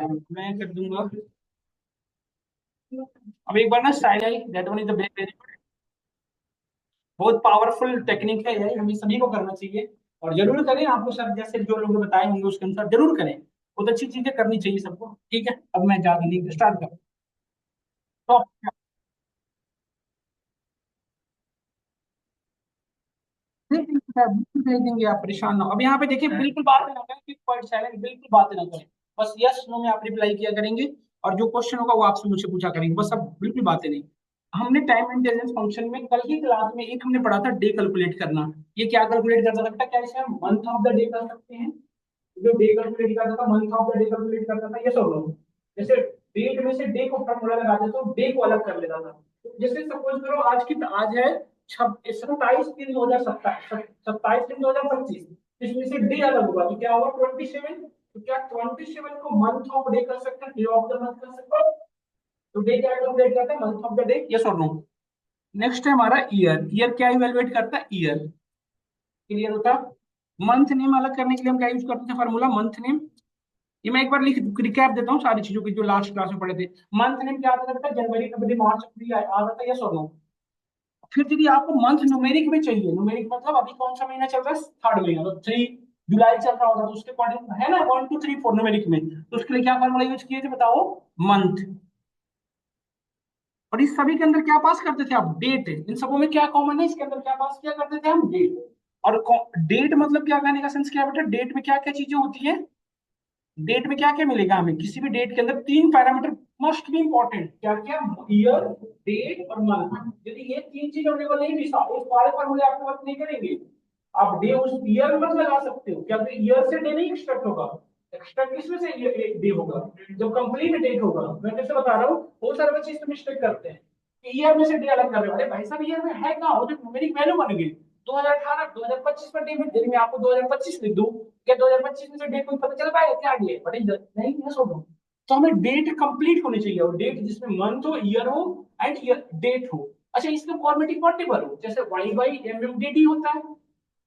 मैं कर दूंगा। अब एक बार ना style I that one is the very बहुत पावरफुल टेक्निक है ये, हमें सभी को करना चाहिए। और जरूर करें, आपको सब जैसे जो लोग बताए होंगे उसके अनुसार जरूर करें। बहुत अच्छी चीजें करनी चाहिए सबको। ठीक है, अब मैं ज्यादा नहीं स्टार्ट कर। तो भेज देंगे सर, बिल्कुल भेज देंगे, आप परेशान ना हो। अब यहाँ पे देखिए, बिल्कुल बातें ना करें, क्वाइट साइलेंट, बिल्कुल बातें ना करें। बस यस नो में आप रिप्लाई किया करेंगे। और जो क्वेश्चन होगा वो आपसे मुझसे पूछा करेंगे, बस। अब बिल्कुल बातें नहीं। हमने टाइम इंटेलिजेंस फंक्शन में कल की क्लास में एक हमने पढ़ा था डे कैलकुलेट करना। ये क्या कैलकुलेट कर सकता है? क्या इसे हम मंथ ऑफ द डे कर सकते हैं? जो डे कैलकुलेट करता था, month of the day calculate करता था, ये सब लोग जैसे डेट में से डे को फॉर्मूला लगाते तो डे को अलग कर लेता था। तो जैसे सपोज करो आज है 27/3/2027, 27/3/2025, इसमें से डे अलग होगा तो क्या होगा? 27। तो क्या 27 को मंथ ऑफ डे कर सकते हैं, डे ऑफ द मंथ कर सकते हैं? तो डे क्या कैलकुलेट करता है? Month of the day, yes और नो। नेक्स्ट है हमारा ईयर। ईयर क्या इवेलुएट करता है? ईयर। क्लियर होता? मंथ नेम अलग करने के लिए हम क्या यूज करते थे? Formula month name. ये मैं एक बार लिख रिकैप देता हूँ सारी चीजों की जो लास्ट क्लास में पढ़े थे। मंथ नेम क्या आता था? जनवरी, फरवरी, मार्च, अप्रैल आता था, यस और नो। फिर यदि आपको मंथ न्यूमेरिक में चाहिए, न्यूमेरिक मतलब अभी कौन सा महीना चल रहा है? थर्ड महीना, तो 3 जुलाई चल रहा होगा, तो उसके अकॉर्डिंग है ना 1 2 3 4 न्यूमेरिक में, तो उसके लिए क्या फॉर्मूला यूज किए थे बताओ? मंथ। और इस सभी के अंदर क्या पास करते थे आप? डेट। इन सबों में क्या कॉमन है? इसके अंदर क्या पास किया करते थे हम? डेट। और डेट मतलब क्या, कहने का सेंस क्या है बेटा? डेट में क्या क्या चीजें होती है? डेट में क्या क्या मिलेगा हमें? किसी भी डेट के अंदर 3 पैरामीटर मस्ट बी इंपॉर्टेंट। क्या क्या? ईयर, डेट और मंथ। यदि ये 3 चीज अपने को नहीं भी, ये सारे फॉर्मूले आपको वर्क नहीं करेंगे। आप डे उस ईयर में मत लगा सकते हो, क्या ईयर से डे नहीं एक्सट्रैक्ट होगा? एक्सट्रैक्ट किसमें से? डे होगा जब कंप्लीट डेट होगा। मैं कैसे बता रहा हूँ, बहुत सारे बच्चे इसमें मिस्टेक करते हैं। ईयर में से डे अलग कर रहे हो। अरे भाई साहब, ईयर में है कहाँ? वो जो न्यूमेरिक वैल्यू बन गई 2018 2025 पर डे में, यदि मैं आपको 2025 लिख दूं, क्या 2025 में से डे कोई पता चल पाएगा क्या? डे बट नहीं, ये सुनो। तो हमें डेट कंप्लीट होनी चाहिए, और डेट जिसमें मंथ हो, ईयर हो एंड ईयर डेट हो। अच्छा, इसका फॉर्मेट इंपॉर्टेबल हो, जैसे Y by M M D D होता है।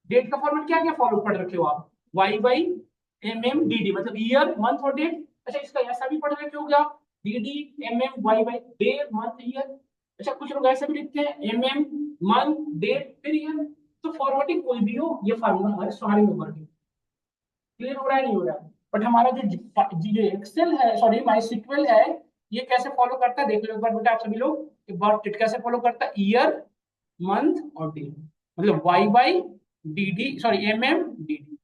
डेट का फॉर्मेट क्या क्या फॉलो पढ़ रखे हो आप? Y by M M D D, मतलब ईयर मंथ और डेट। अच्छा, इसका ऐसा भी पढ़ रखे हो क्या? D D M M Y by day month year. अच्छा, कुछ लोग ऐसे भी लिखते हैं एम एम मंथ डेट फिर ईयर। तो फॉर्मेटिंग कोई भी हो, ये फार्मूला हमारे सारे में वर्किंग। क्लियर हो रहा है नहीं हो रहा है? बट हमारा जो एक्सेल है, सॉरी माई सिक्वल है, ये कैसे फॉलो करता है देख लो एक बार बेटा आप सभी लोग एक बार। इट कैसे फॉलो करता है? ईयर, मंथ और डे, मतलब Y by D D, sorry M M D D.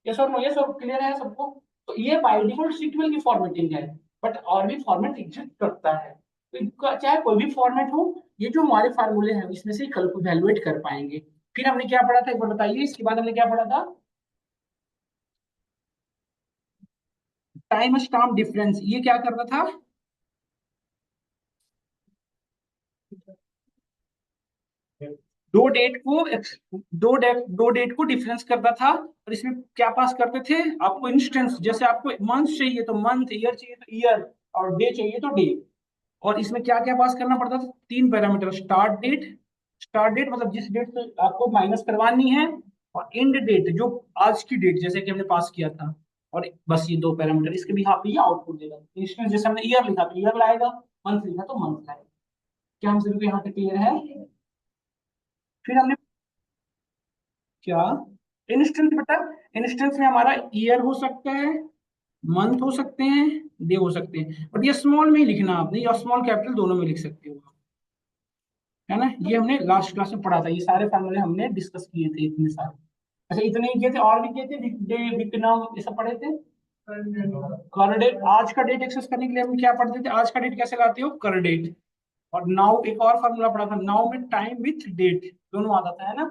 ये सब ये सब क्लियर है सबको? तो ये बाय डिफॉल्ट सीक्वल की फॉर्मेटिंग है। बट और भी फॉर्मेट एग्जिस्ट करता है, तो चाहे कोई भी फॉर्मेट हो, ये जो हमारे फार्मूले हैं इसमें से कल को वैल्यूएट कर पाएंगे। फिर हमने क्या पढ़ा था एक बार बताइए, इसके बाद हमने क्या पढ़ा था? Time stamp difference. ये क्या करता था? दो डेट को दो डेट को डिफरेंस करता था। और इसमें क्या पास करते थे? आपको इंस्टेंस, जैसे आपको मंथ चाहिए तो मंथ, ईयर चाहिए तो ईयर, और डे चाहिए तो डे। और इसमें क्या क्या पास करना पड़ता था? 3 पैरामीटर। स्टार्ट डेट मतलब जिस डेट से आपको माइनस करवानी है, और एंड डेट जो आज की डेट जैसे कि हमने पास किया था। और बस ये 2 पैरामीटर, इसके भी यहाँ पे ये आउटपुट देगा। इंस्टेंस जैसे हमने ईयर लिखा तो ईयर लाएगा, मंथ लिखा तो मंथ लाएगा। क्या हम सभी को यहाँ पे क्लियर है? फिर हमने क्या इंस्टेंस बता? इंस्टेंस में हमारा ईयर हो सकता है, मंथ हो सकते हैं, डे हो सकते हैं, बट ये स्मॉल में ही लिखना आपने, या स्मॉल कैपिटल दोनों में लिख सकते हो, है ना? ये हमने लास्ट क्लास में पढ़ा था, ये सारे फॉर्मूले हमने डिस्कस किए थे इतने सारे। अच्छा, इतने ही किए थे, और भी किए थे, वीक डे वीक नाम ये सब पढ़े थे। कर डेट, आज का डेट एक्सेस करने के लिए हम क्या पढ़ते थे? आज का डेट कैसे लाते हो? कर डेट। और नाउ एक और फॉर्मूला पढ़ा था, नाउ में टाइम विथ डेट दोनों आता था, है ना?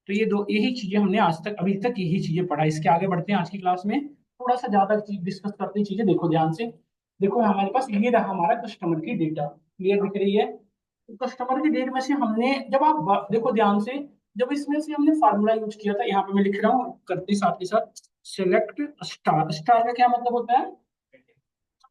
तो ये दो यही चीजें हमने आज तक अभी तक यही चीजें पढ़ा। इसके आगे बढ़ते हैं आज की क्लास में, थोड़ा सा ज्यादा चीज डिस्कस करते हैं। चीजें देखो ध्यान से। देखो हमारे पास ये रहा हमारा कस्टमर की डेटा, क्लियर दिख रही है? तो कस्टमर की डेट में से हमने, जब आप देखो ध्यान से, जब इसमें से हमने फार्मूला यूज किया था, यहाँ पे मैं लिख रहा हूँ करते साथ के साथ, सिलेक्ट स्टार। स्टार का क्या मतलब होता है?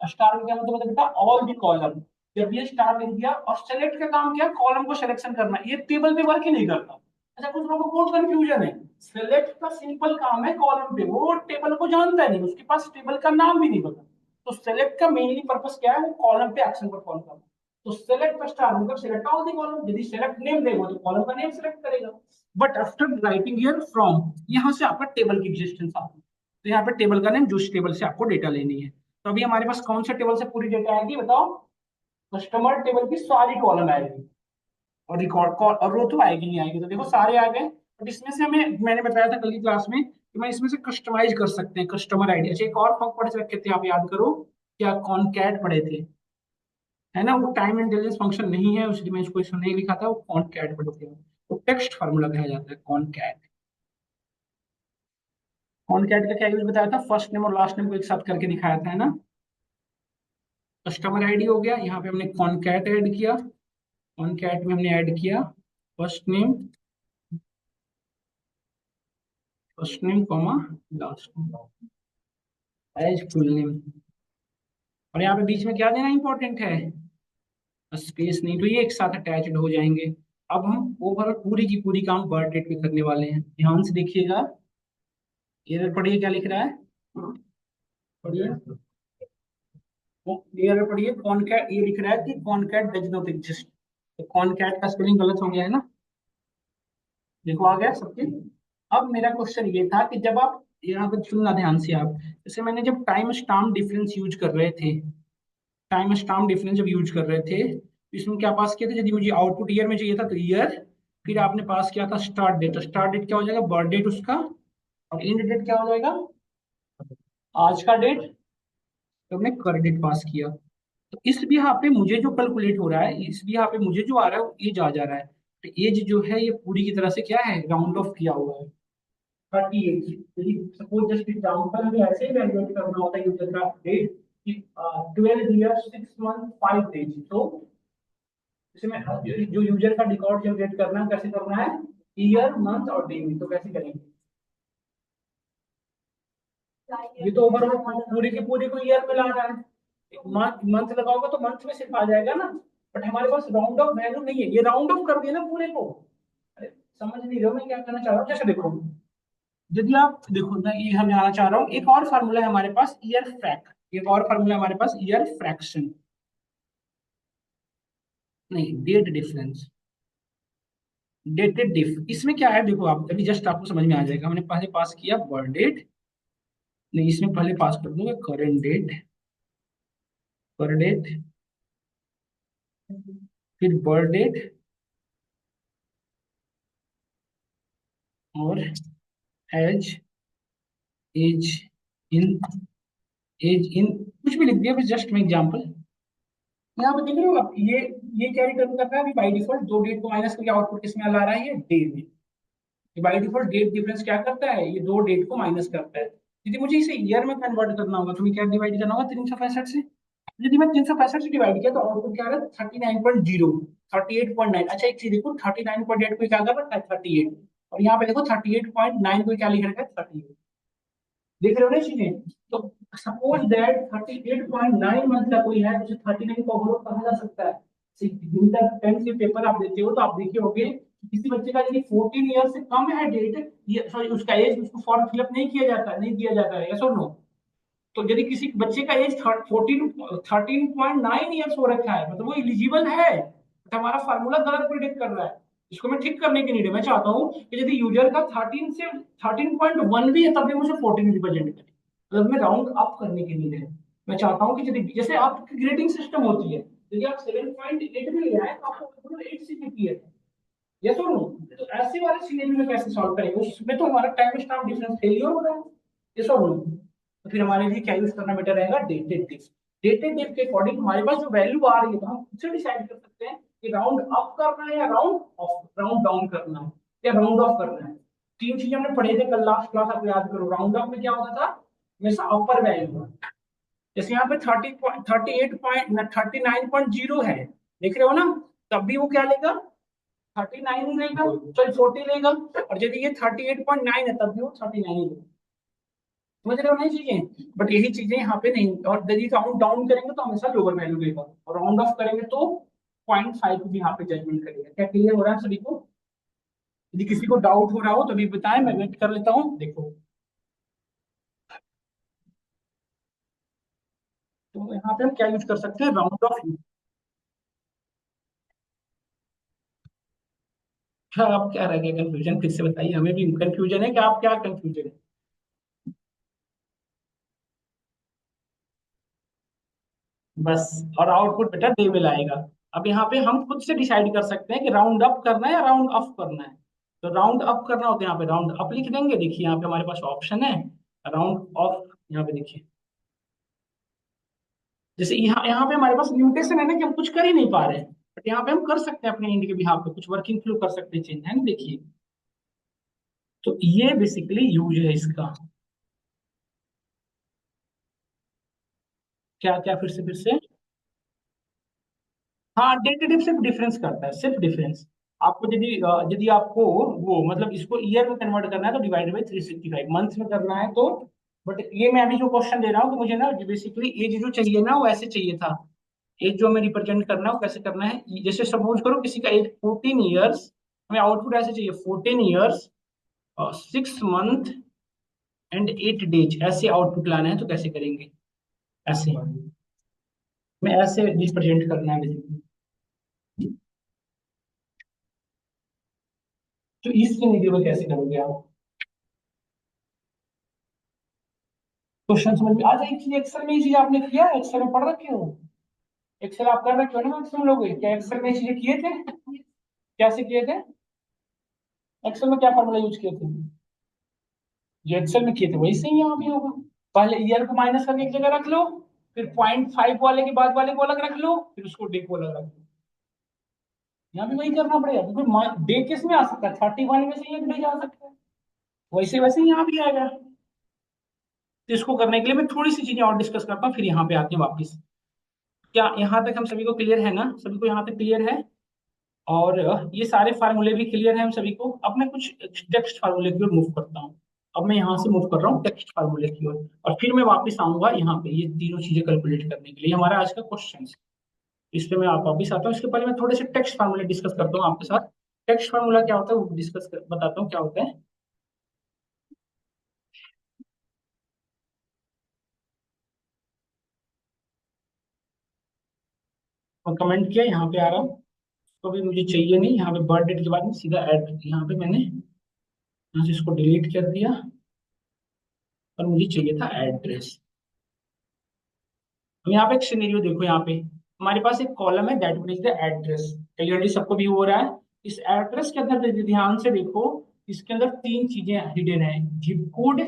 स्टार का क्या मतलब होता है बेटा? All the column. जब ये स्टार लिख दिया, और सेलेक्ट का काम क्या? कॉलम को सिलेक्शन करना, ये टेबल पे वर्क ही नहीं करता। अच्छा, कुछ लोगों को बहुत कंफ्यूजन है। सेलेक्ट का सिंपल काम है कॉलम पे, वो टेबल को जानता नहीं, उसके पास टेबल का नाम भी नहीं पता। तो सेलेक्ट का मेनली पर्पस क्या है, वो कॉलम पे एक्शन परफॉर्म करना। तो सेलेक्ट स्टार मतलब सेलेक्ट ऑल द कॉलम, यदि सेलेक्ट नेम देगा तो कॉलम का नेम सेलेक्ट करेगा। But after writing here from, यहाँ से आपका टेबल की एग्जिस्टेंस आती है। तो यहाँ पे टेबल का नेम, जो टेबल से आपको डेटा लेनी है। तो अभी हमारे पास कौन सा टेबल से पूरी डेटा आएगी बताओ? कस्टमर टेबल की सारी कॉलम आएगी, और रिकॉर्ड कॉल और रो तो आएगी नहीं आएगी। तो देखो सारे आ गए। बट इसमें से हमें, मैंने बताया था कल की क्लास में कि मैं इसमें से कस्टमाइज कर सकते हैं कस्टमर आईडी। अच्छा, एक और फंक्शन पढ़ रखे थे आप, याद करो क्या? कॉनकैट पढ़े थे, है ना? वो टाइम इंटेलिजेंस फंक्शन नहीं है, उसलिए मैं इसको इसमें नहीं लिखा था। वो कॉनकैट पढ़े थे, वो टेक्स्ट फार्मूला कहा जाता है कॉनकैट। कॉनकैट का क्या यूज बताया था? फर्स्ट नेम और लास्ट नेम को एक साथ करके दिखाया था, है ना? कस्टमर आईडी हो गया, यहाँ पे हमने कॉनकैट ऐड किया। कॉनकैट में हमने ऐड किया first name, first name comma last name as full name. और यहाँ पे बीच में क्या देना इंपॉर्टेंट है? स्पेस नहीं, तो ये एक साथ अटैच्ड हो जाएंगे। अब हम ओवरऑल पूरी की पूरी काम वर्ड डेट पे करने वाले हैं, ध्यान से देखिएगा। एरर पढ़िए, क्या लिख रहा है? पढ़िए, एरर पढ़िए। कॉनकैट, ये लिख रहा है कि कॉनकैट डज नॉट एग्जिस्ट। तो कॉनकैट का स्पेलिंग गलत हो गया है ना? देखो आ गया सबके। अब मेरा क्वेश्चन ये था कि जब आप यहाँ पे सुनना ध्यान से आप, जैसे मैंने जब टाइम स्टाम्प डिफरेंस यूज कर रहे थे, टाइम स्टाम्प डिफरेंस जब यूज कर रहे थे, तो इसमें क्या पास किया था? यदि मुझे आउटपुट ईयर में चाहिए था तो ईयर, फिर आपने पास किया था स्टार्ट डेट। तो स्टार्ट डेट क्या हो जाएगा? बर्थ डेट उसका। और एंड डेट क्या हो जाएगा? आज का डेट। तो हमने कर डेट पास किया। तो इस भी यहाँ पे मुझे जो कैलकुलेट हो रहा है, इस भी यहाँ पे मुझे जो आ रहा है वो एज आ जा रहा है। तो एज जो है ये पूरी की तरह से क्या है? राउंड ऑफ किया हुआ है 38। यदि सपोज जस्ट एग्जांपल हमें ऐसे ही वैल्यूएट करना होता है यूजर का डेट कि 12 ईयर 6 मंथ 5 डेज। तो इसमें जो यूजर का रिकॉर्ड जनरेट करना है, कैसे करना है? ईयर मंथ और डे में। तो कैसे करेंगे? ये तो ओवरऑल पूरी की पूरी को ईयर में ला रहा है। मंथ मंथ लगाओगे तो मंथ में सिर्फ आ जाएगा ना। बट हमारे पास राउंड ऑफ वैल्यू नहीं है, ये राउंड ऑफ कर दिया ना पूरे को। अरे समझ नहीं रहे हो मैं क्या कहना चाह रहा हूँ? जैसे देखो, यदि आप देखो ना, ये हम जाना चाह रहा हूँ, एक और फार्मूला है हमारे पास ईयर फ्रैक। एक और फार्मूला हमारे पास ईयर फ्रैक्शन, नहीं डेट डिफरेंस, डेटेड डिफ। इसमें क्या है देखो, आप अभी जस्ट आपको समझ में आ जाएगा। हमने पहले पास किया बर्थ डेट, नहीं इसमें पहले पास कर दूंगा करंट डेट, पर डेट, फिर बर्थ डेट, और age, age in, age in, कुछ भी लिख दिया बस, जस्ट में एग्जांपल। यहाँ पे देख रहे हो आप, ये क्या रिटर्न कर रहा है? अभी बाई डिफॉल्ट दो डेट को माइनस करके आउटपुट किसमें ला रहा है? ये डे में। बाई डिफॉल्ट डेट डिफरेंस क्या करता है? ये दो डेट को माइनस करता है। यदि मुझे इसे ईयर में कन्वर्ट करना होगा तो मैं क्या डिवाइड करना होगा? 365 से। यदि मैं 365 से डिवाइड किया तो आउटपुट क्या आ रहा है? 39.0, 38.9। अच्छा एक चीज देखो, 39.8 को क्या कर रहा है? 38। और यहाँ पे देखो 38.9 को क्या लिख रखा है? 38। देख रहे हो ना चीजें? तो सपोज दैट 38.9 मंथ का कोई है, तो 39 को ओवरऑल कहा जा सकता है। इंटर 10 के पेपर आप देते हो तो आप देखे होगे कि किसी बच्चे का यदि 14 ईयर से कम है डेट, ये सॉरी उसका एज, उसको फॉर्म फिलअप नहीं किया जाता, नहीं दिया जाता है, यस और नो? तो यदि किसी बच्चे का एज 13.9 ईयर्स हो रखा है, मतलब वो इलिजिबल है, बट हमारा फार्मूला गलत प्रिडिक्ट कर रहा है। इसको मैं ठीक करने के लिए मैं चाहता हूँ कि यदि यूजर का 13 भी है तब भी मुझे 14 रिप्रेजेंट करे, मतलब मैं राउंड अप करने के लिए है। मैं चाहता हूँ कि यदि जैसे आपकी ग्रेडिंग सिस्टम होती है, यदि आप 7.8 भी ले आए तो आपको 8 सीजीपीए है, यस और नो? तो ऐसे वाले सिनेरियो में कैसे सॉल्व करेंगे? उसमें तो हमारा टाइम स्टाम्प डिफरेंस फेलियर हो रहा है, यस और नो? तो फिर हमारे लिए क्या यूज करना बेटर रहेगा? डेटेड डिफ। डेटेड डिफ के अकॉर्डिंग हमारे पास जो वैल्यू आ रही है, तो हम खुद से डिसाइड कर सकते हैं कि राउंड अप करना है या राउंड ऑफ, राउंड डाउन करना है या राउंड ऑफ करना है। तीन चीजें हमने पढ़े थे कल लास्ट क्लास, आप याद करो। राउंड ऑफ में क्या होता था? हमेशा अपर वैल्यू, जैसे यहाँ पे 39.0 है, देख रहे हो ना? तब भी वो क्या लेगा? 39 ही लेगा, सॉरी 40 लेगा। और यदि ये 38.9 है तब भी वो 39 ही लेगा। समझ रहे हो नहीं चीजें? बट यही चीजें यहाँ पे नहीं। और यदि राउंड डाउन करेंगे तो हमेशा लोअर वैल्यू लेगा, और राउंड ऑफ करेंगे तो 0.5 भी यहाँ पे जजमेंट करेगा। क्या क्लियर हो रहा है सभी को? यदि किसी को डाउट हो रहा हो तो भी बताएं, मैं वेट कर लेता हूँ। देखो तो यहाँ पे हम क्या यूज कर सकते हैं, राउंड ऑफ। क्या आप क्या रह गया कंफ्यूजन, फिर से बताइए, हमें भी कंफ्यूजन है कि आप क्या कंफ्यूजन है। बस, और आउटपुट बेटा डे में आएगा। अब यहाँ पे हम खुद से डिसाइड कर सकते हैं कि राउंड अप करना है या राउंड ऑफ करना है। तो राउंड अप करना होता है, यहाँ पे राउंड अप लिख देंगे। देखिए यहाँ पे हमारे पास ऑप्शन है राउंड ऑफ। यहाँ पे देखिए, जैसे यहाँ यहाँ पे हमारे पास लिमिटेशन है ना कि हम कुछ कर ही नहीं पा रहे हैं, बट यहाँ पे हम कर सकते हैं अपने इंड के बिहाफ पे, कुछ वर्किंग फ्लो कर सकते हैं, चेंज है ना, देखिए। तो ये बेसिकली यूज है इसका। क्या क्या, फिर से। हाँ, डेटेटिव सिर्फ डिफरेंस करता है, सिर्फ डिफरेंस। आपको यदि यदि आपको वो मतलब इसको ईयर में कन्वर्ट करना है तो डिवाइड बाई 365, मंथ में करना है तो। बट ये मैं अभी जो क्वेश्चन दे रहा हूँ, तो मुझे ना बेसिकली एज जो चाहिए ना वो ऐसे चाहिए था। एज जो हमें रिप्रेजेंट करना है वो कैसे करना है, जैसे सपोज करो किसी का एज 14 ईयर्स, हमें आउटपुट ऐसे चाहिए 14 ईयर्स 6 मंथ एंड 8 डेज, ऐसे आउटपुट लाना है तो कैसे करेंगे, ऐसे में ऐसे रिप्रेजेंट करना है बेसिकली। तो इस सिनेरियो में कैसे करोगे आप, क्वेश्चन समझ में आ जाएगी। एक्सेल में ये चीज आपने किया, एक्सेल में पढ़ रखे हो, एक्सेल आप कर रखे हो ना मैक्सिमम लोग, क्या एक्सेल में ये चीजें किए थे, कैसे किए थे, एक्सेल में क्या फॉर्मूला यूज किए थे, जो एक्सेल में किए थे वही सही यहाँ भी होगा। पहले ईयर को माइनस करके एक जगह रख लो, फिर 0.5 वाले के बाद वाले को अलग रख लो, फिर उसको डे को अलग रख लो। यहाँ भी वही करना पड़ेगा, क्योंकि डे किस में आ सकता है, 31 में से एक डे जा सकता है, वैसे वैसे ही यहाँ भी आएगा। तो इसको करने के लिए मैं थोड़ी सी चीजें और डिस्कस करता हूँ, फिर यहाँ पे आते हैं वापिस। क्या यहाँ तक हम सभी को क्लियर है ना, सभी को यहाँ तक क्लियर है। और ये सारे फार्मूले भी क्लियर हैं हम सभी को। अब मैं कुछ टेक्स्ट फार्मूले की ओर मूव करता हूँ। अब मैं यहाँ से मूव कर रहा हूँ टेक्स्ट फार्मूले की ओर, और फिर मैं वापस आऊंगा यहाँ पे ये तीनों चीजें कैलकुलेट करने के लिए, हमारा आज का क्वेश्चन। इस पे मैं आप वापस आता हूँ, इसके पहले मैं थोड़े से टेक्स्ट फार्मूले डिस्कस करता हूँ आपके साथ। टेक्स्ट फार्मूला क्या होता है वो बताता हूँ क्या होता है। और कमेंट किया, यहाँ पे आ रहा हूँ। तो अभी मुझे चाहिए नहीं, यहाँ पे बर्थ डेट के बाद में सीधा ऐड, यहाँ पे मैंने यहाँ से इसको डिलीट कर दिया, और मुझे चाहिए था एड्रेस। अब यहाँ पे एक सिनेरियो देखो, यहाँ पे हमारे पास एक कॉलम है that means the address, clearly सबको भी हो रहा है। इस एड्रेस के अंदर ध्यान से देखो, इसके अंदर तीन चीजें हिडन है, जिप कोड,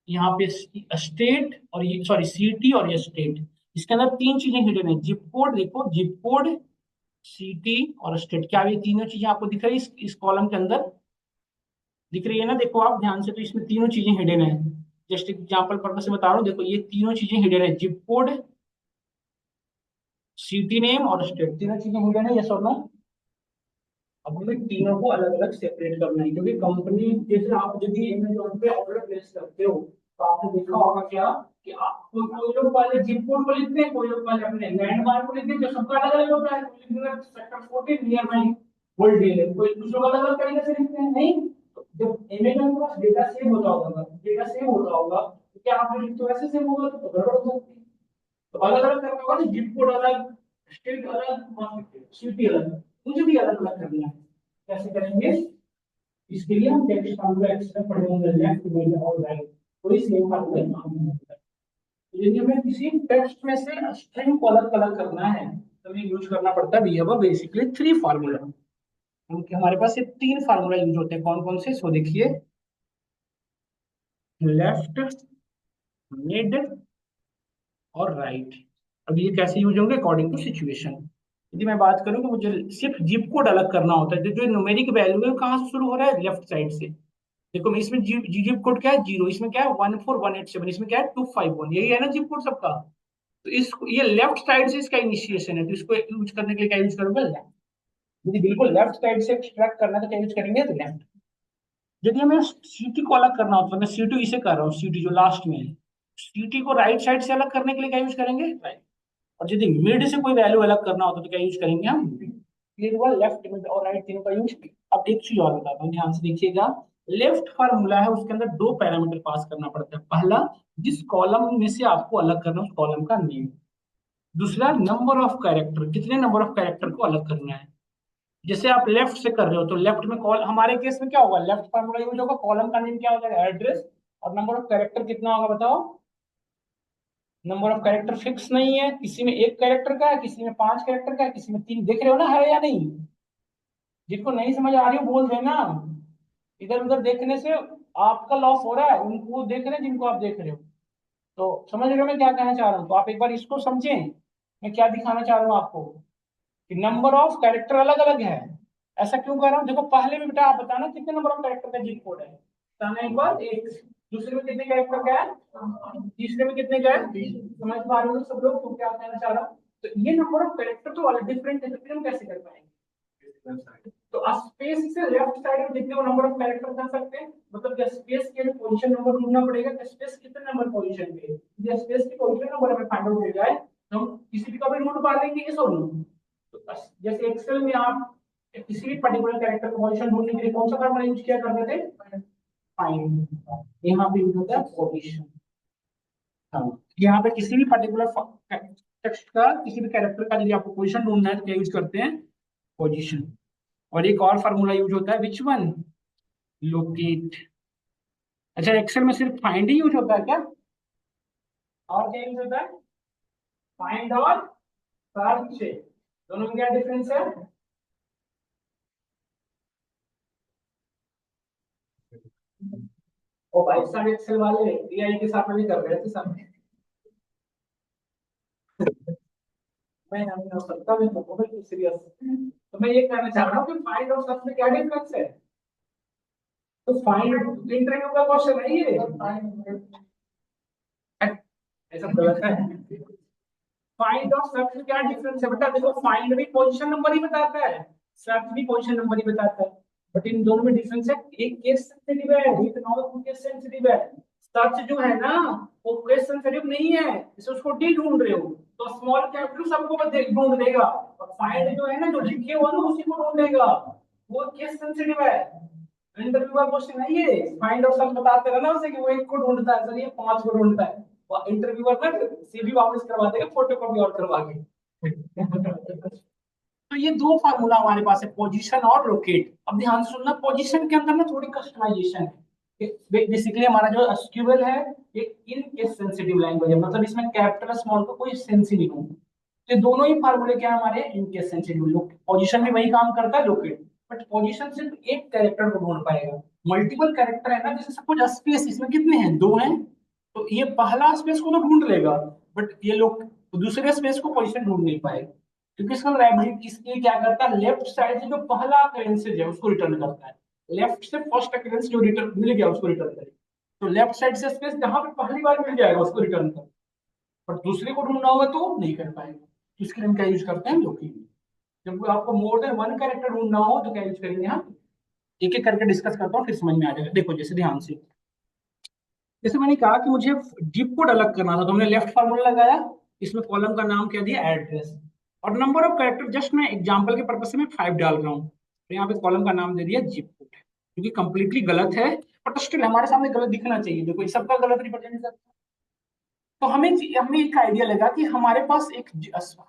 यहाँ पे स्टेट, और ये सॉरी सिटी और ये स्टेट। इसके अंदर तीन चीजें हिडन है, जिप कोड देखो, जिप कोड, सिटी और स्टेट। क्या ये तीनों चीजें आपको दिख रही है इस कॉलम के अंदर, दिख रही है ना, देखो आप ध्यान से, तो इसमें तीनों चीजें हिडन है। जस्ट एग्जाम्पल पर्पज से बता रहा हूँ, देखो ये तीनों चीजें हिडन है, जिप कोड, सिटी नेम और स्टेट, तीनों चीजें हिडन है, यस और नो। अब हमें तीनों को अलग अलग सेपरेट करना है, क्योंकि कंपनी, जैसे आप यदि अमेजोन पे ऑर्डर प्लेस करते हो तो आपने देखा होगा क्या कि आप कोई कोई लोग पहले जिप कोड को लिखते हैं, कोई लोग पहले अपने लैंडमार्क को लिखते हैं, जो सबका अलग अलग होता है। कोई लिख देगा सेक्टर 14 नियर माई होल्ड, कोई कुछ लोग अलग अलग तरीके से लिखते हैं, नहीं। तो जब अमेजोन के पास डेटा सेव होता होगा, डेटा सेव होता होगा, तो क्या आप जो लिखते हो वैसे सेव होगा, तो गड़बड़ हो सकती है। तो अलग अलग करना होगा ना, जिप कोड अलग, स्टेट अलग, सिटी अलग, मुझे भी अलग अलग करना है। कैसे करेंगे, इसके लिए हम टेक्स्ट फार्मूला एक्सट्रैक्ट पढ़ेंगे, लेफ्ट मिड और राइट, तो इस सेम फार्मूला का काम होता है। तो यदि हमें किसी टेक्स्ट में से स्ट्रिंग को अलग अलग करना है तो हमें यूज करना पड़ता है, we have basically three formula. क्योंकि हमारे पास ये तीन फार्मूला यूज होते हैं, कौन कौन से, सो देखिए, लेफ्ट, मिड और राइट। अब ये कैसे यूज होंगे, अकॉर्डिंग टू सिचुएशन। यदि मैं बात करूं तो मुझे सिर्फ जिप कोड अलग करना होता है, जो न्यूमेरिक वैल्यू है वो कहाँ से शुरू हो रहा है, लेफ्ट साइड से। देखो इसमें जिप कोड क्या है, 0, इसमें क्या है 14187, इसमें क्या है 251, यही है ना जिप कोड सबका। तो इस ये लेफ्ट साइड से इसका इनिशिएशन है, तो इसको यूज करने के लिए क्या यूज करूंगा, लेफ्ट। यदि बिल्कुल लेफ्ट साइड से एक्सट्रैक्ट करना है तो क्या यूज करेंगे, तो लेफ्ट। यदि हमें सिटी को अलग करना होता है, मैं सिटी इसे कर रहा हूँ, सिटी जो लास्ट में है, सिटी को राइट साइड से अलग करने के लिए क्या यूज करेंगे, राइट। और यदि मिड से कोई वैल्यू अलग करना होता तो क्या यूज करेंगे हम, ये हुआ लेफ्ट, मिड और राइट तीनों का यूज। अब एक चीज और बताता हूँ, ध्यान से देखिएगा। लेफ्ट फार्मूला है, उसके अंदर दो पैरामीटर पास करना पड़ता है। पहला, जिस कॉलम में से आपको अलग करना है उस कॉलम का नेम। दूसरा, नंबर ऑफ कैरेक्टर, कितने नंबर ऑफ कैरेक्टर को अलग करना है। जैसे आप लेफ्ट से कर रहे हो तो लेफ्ट में कॉल, हमारे केस में क्या होगा, लेफ्ट फार्मूला यूज होगा, कॉलम का नेम क्या हो जाएगा, एड्रेस, और नंबर ऑफ कैरेक्टर कितना होगा बताओ। नंबर ऑफ कैरेक्टर फिक्स नहीं है, किसी में एक कैरेक्टर का है, किसी में 5 कैरेक्टर का है, किसी में 3। देख रहे हो ना, है या नहीं। जिनको नहीं समझ आ रही हो बोल देना। इधर उधर देखने से आपका लॉस हो रहा है, उनको देख रहे हैं जिनको आप देख रहे हो। तो समझ रहे हो मैं क्या कहना चाह रहा हूँ, तो आप एक बार इसको समझें। मैं क्या दिखाना चाह रहा हूँ आपको, कि नंबर ऑफ कैरेक्टर अलग अलग है। ऐसा क्यों कर रहा हूँ, देखो पहले में बेटा आप बताना कितने नंबर ऑफ कैरेक्टर का जीप कोड है, बताना एक बार। एक। दूसरे में कितने कैरेक्टर का है, तीसरे में कितने का है, समझ पा रहे हो सब लोग तो क्या कहना चाह रहा हूँ। तो ये नंबर ऑफ कैरेक्टर तो अलग डिफरेंट है, तो फिर हम कैसे कर पाएंगे। तो स्पेस से लेफ्ट साइड में जितने नंबर ऑफ कैरेक्टर कर सकते हैं, मतलब स्पेस के पोजीशन नंबर ढूंढना पड़ेगा कि स्पेस कितने नंबर पोजीशन पे है। ये स्पेस की पोजीशन नंबर हमें फाइंड आउट हो जाए तो हम किसी भी का भी ढूंढ पा लेंगे, ये सोल्व। तो जैसे एक्सेल में आप किसी भी पर्टिकुलर कैरेक्टर का पोजीशन ढूंढने के लिए कौन सा फॉर्मूला यूज किया करते थे, फाइंड। यहाँ पे यूज होता है पोजीशन। हाँ, यहाँ पे किसी भी पर्टिकुलर टेक्स्ट का, किसी भी कैरेक्टर का यदि आपको पोजीशन ढूंढना है तो क्या यूज करते हैं, पोजीशन। और एक और फार्मूला यूज होता है, विच वन, लोकेट। अच्छा, एक्सेल में सिर्फ फाइंड ही यूज होता है क्या, और क्या यूज होता है, फाइंड और सर्च, दोनों में क्या डिफरेंस है। ओ भाई साहब, एक्सेल वाले एआई के साथ में भी कर रहे थे सामने। मैं नहीं हो सकता, मैं तो बहुत सीरियस। तो मैं ये कहना चाह रहा हूँ कि फाइंड और सर्च में क्या डिफरेंस है। तो फाइंड इंटरव्यू का क्वेश्चन है ये, ऐसा गलत है। फाइंड और सर्च में क्या डिफरेंस है बेटा, देखो फाइंड भी पोजीशन नंबर ही बताता है, सर्च भी पोजीशन नंबर ही बताता है। बट इन दोनों में डिफरेंस है, एक केस सेंसिटिव है, एक नॉन केस सेंसिटिव है। सर्च जो है ना, वो केस सेंसिटिव नहीं है, जैसे उसको डी ढूंढ रहे हो तो स्मॉल कैपिटल सबको ढूंढ देगा। और फाइंड जो है ना, जो लिखे हुआ ना उसी को ढूंढेगा, वो केस सेंसिटिव है। इंटरव्यू का क्वेश्चन है ये, फाइंड और सर्च बताते रहना उसे कि वो एक को ढूंढता है, सर ये 5 को ढूंढता है। इंटरव्यूअर ना सीवी वापस करवा देगा, फोटो कॉपी और करवा के। तो ये दो फार्मूला हमारे पास है, पोजीशन और लोकेट। अब ध्यान से सुनना, पोजीशन के अंदर ना थोड़ी कस्टमाइजेशन है। बेसिकली हमारा जो एसक्यूएल है, एक इन केस सेंसिटिव लैंग्वेज है, मतलब इसमें कैपिटल स्मॉल का कोई सेंस ही नहीं होगा। तो ये दोनों ही फार्मूले क्या है हमारे, इन केस सेंसिटिव। पोजीशन भी वही काम करता है, लोकेट। बट पोजीशन सिर्फ एक कैरेक्टर को ढूंढ पाएगा, मल्टीपल कैरेक्टर है ना, जैसे सपोज स्पेस, इसमें कितने हैं, 2 हैं। तो ये पहला स्पेस को तो ढूंढ लेगा, बट ये लोग दूसरे स्पेस को पोजीशन ढूंढ नहीं पाएगा, क्योंकि इसका लाइब्रेरी इसलिए क्या करता है, लेफ्ट साइड से जो पहला अकरेंस है उसको रिटर्न करता है। लेफ्ट से फर्स्ट अकरेंस जो रिटर्न मिल गया उसको रिटर्न करेगा। तो लेफ्ट साइड से स्पेस जहां पे पहली बार मिल जाएगा उसको रिटर्न कर, पर दूसरे को ढूंढना होगा तो नहीं कर पाएगा। तो इसके लिए हम क्या यूज करते हैं, लोकेट। जब आपको मोर देन वन कैरेक्टर ढूंढना हो तो क्या यूज करेंगे हम, एक एक करके डिस्कस करता हूँ फिर समझ में आ जाएगा। देखो जैसे ध्यान से, जैसे मैंने कहा कि मुझे जिप कोड अलग करना था, तो हमने लेफ्ट फार्मूला लगाया, इसमें कॉलम का नाम क्या दिया, एड्रेस। और नंबर ऑफ कैरेक्टर जस्ट मैं एग्जांपल के पर्पज से मैं 5 डाल रहा हूँ, तो यहाँ पे कॉलम का नाम दे दिया जिप कोड, क्योंकि कंप्लीटली गलत है, बट स्टिल हमारे सामने गलत दिखना चाहिए, देखो ये सबका गलत रिप्रेजेंट करता है। तो हमें हमें एक आइडिया लगा कि हमारे पास एक